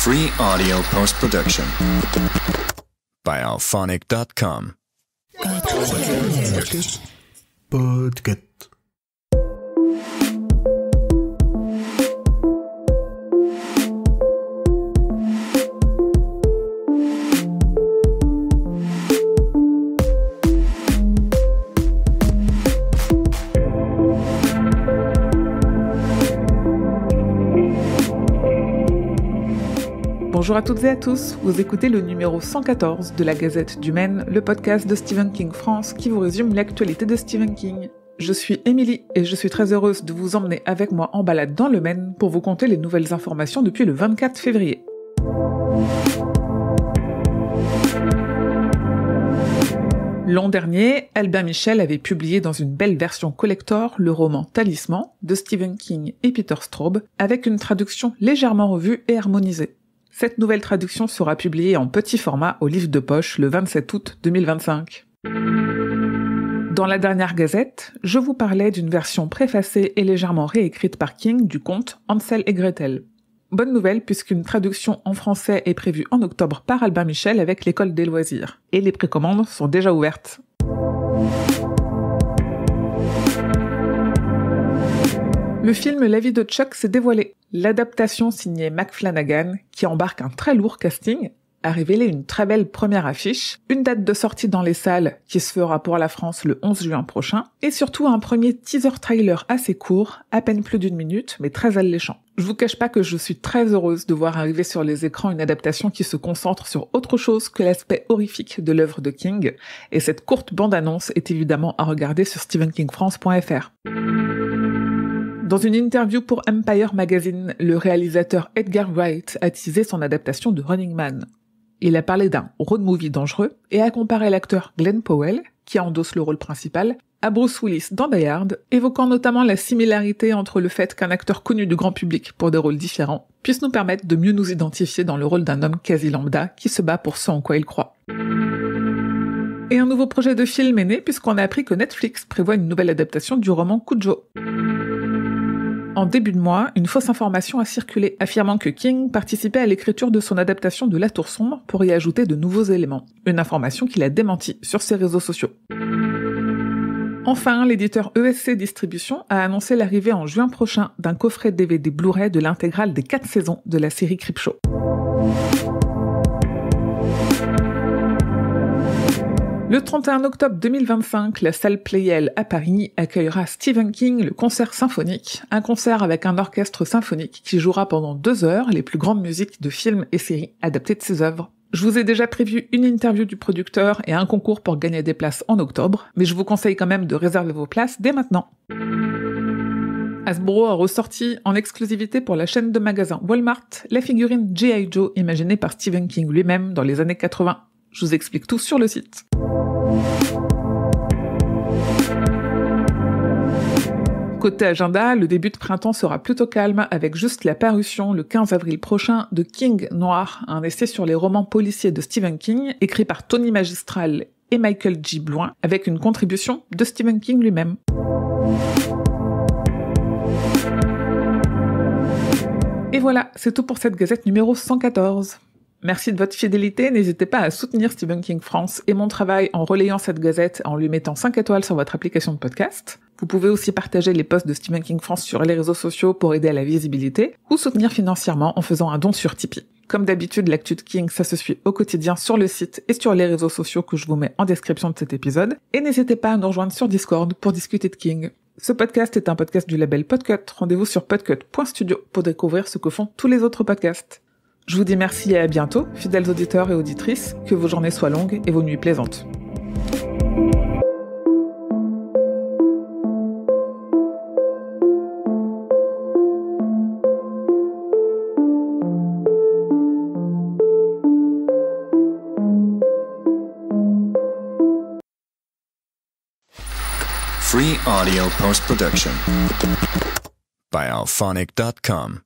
Free audio post-production by alphonic.com. Podcast. Bonjour à toutes et à tous, vous écoutez le numéro 114 de la Gazette du Maine, le podcast de Stephen King France qui vous résume l'actualité de Stephen King. Je suis Émilie et je suis très heureuse de vous emmener avec moi en balade dans le Maine pour vous conter les nouvelles informations depuis le 24 février. L'an dernier, Albin Michel avait publié dans une belle version collector le roman Talisman de Stephen King et Peter Straub avec une traduction légèrement revue et harmonisée. Cette nouvelle traduction sera publiée en petit format au livre de poche le 27 août 2025. Dans la dernière gazette, je vous parlais d'une version préfacée et légèrement réécrite par King du conte Hansel et Gretel. Bonne nouvelle puisqu'une traduction en français est prévue en octobre par Albin Michel avec l'École des loisirs. Et les précommandes sont déjà ouvertes. Le film La vie de Chuck s'est dévoilé. L'adaptation signée Mac Flanagan, qui embarque un très lourd casting, a révélé une très belle première affiche, une date de sortie dans les salles qui se fera pour la France le 11 juin prochain, et surtout un premier teaser trailer assez court, à peine plus d'1 minute, mais très alléchant. Je vous cache pas que je suis très heureuse de voir arriver sur les écrans une adaptation qui se concentre sur autre chose que l'aspect horrifique de l'œuvre de King, et cette courte bande-annonce est évidemment à regarder sur stephenkingfrance.fr. Dans une interview pour Empire Magazine, le réalisateur Edgar Wright a teasé son adaptation de Running Man. Il a parlé d'un road movie dangereux et a comparé l'acteur Glenn Powell, qui endosse le rôle principal, à Bruce Willis dans Die Hard, évoquant notamment la similarité entre le fait qu'un acteur connu du grand public pour des rôles différents puisse nous permettre de mieux nous identifier dans le rôle d'un homme quasi lambda qui se bat pour ce en quoi il croit. Et un nouveau projet de film est né puisqu'on a appris que Netflix prévoit une nouvelle adaptation du roman Cujo. En début de mois, une fausse information a circulé, affirmant que King participait à l'écriture de son adaptation de La Tour Sombre pour y ajouter de nouveaux éléments. Une information qu'il a démentie sur ses réseaux sociaux. Enfin, l'éditeur ESC Distribution a annoncé l'arrivée en juin prochain d'un coffret DVD Blu-ray de l'intégrale des 4 saisons de la série Creepshow. Le 31 octobre 2025, la salle Playel à Paris accueillera Stephen King, le concert symphonique, un concert avec un orchestre symphonique qui jouera pendant 2 heures les plus grandes musiques de films et séries adaptées de ses œuvres. Je vous ai déjà prévu une interview du producteur et un concours pour gagner des places en octobre, mais je vous conseille quand même de réserver vos places dès maintenant. Hasbro a ressorti en exclusivité pour la chaîne de magasins Walmart la figurine G.I. Joe imaginée par Stephen King lui-même dans les années 80. Je vous explique tout sur le site. Côté agenda, le début de printemps sera plutôt calme avec juste la parution le 15 avril prochain de King Noir, un essai sur les romans policiers de Stephen King, écrit par Tony Magistral et Michael J. Blouin, avec une contribution de Stephen King lui-même. Et voilà, c'est tout pour cette gazette numéro 114. Merci de votre fidélité, n'hésitez pas à soutenir Stephen King France et mon travail en relayant cette gazette en lui mettant 5 étoiles sur votre application de podcast. Vous pouvez aussi partager les posts de Stephen King France sur les réseaux sociaux pour aider à la visibilité ou soutenir financièrement en faisant un don sur Tipeee. Comme d'habitude, l'actu de King, ça se suit au quotidien sur le site et sur les réseaux sociaux que je vous mets en description de cet épisode. Et n'hésitez pas à nous rejoindre sur Discord pour discuter de King. Ce podcast est un podcast du label Podcut. Rendez-vous sur podcut.studio pour découvrir ce que font tous les autres podcasts. Je vous dis merci et à bientôt, fidèles auditeurs et auditrices, que vos journées soient longues et vos nuits plaisantes. Free audio post-production by alphonic.com.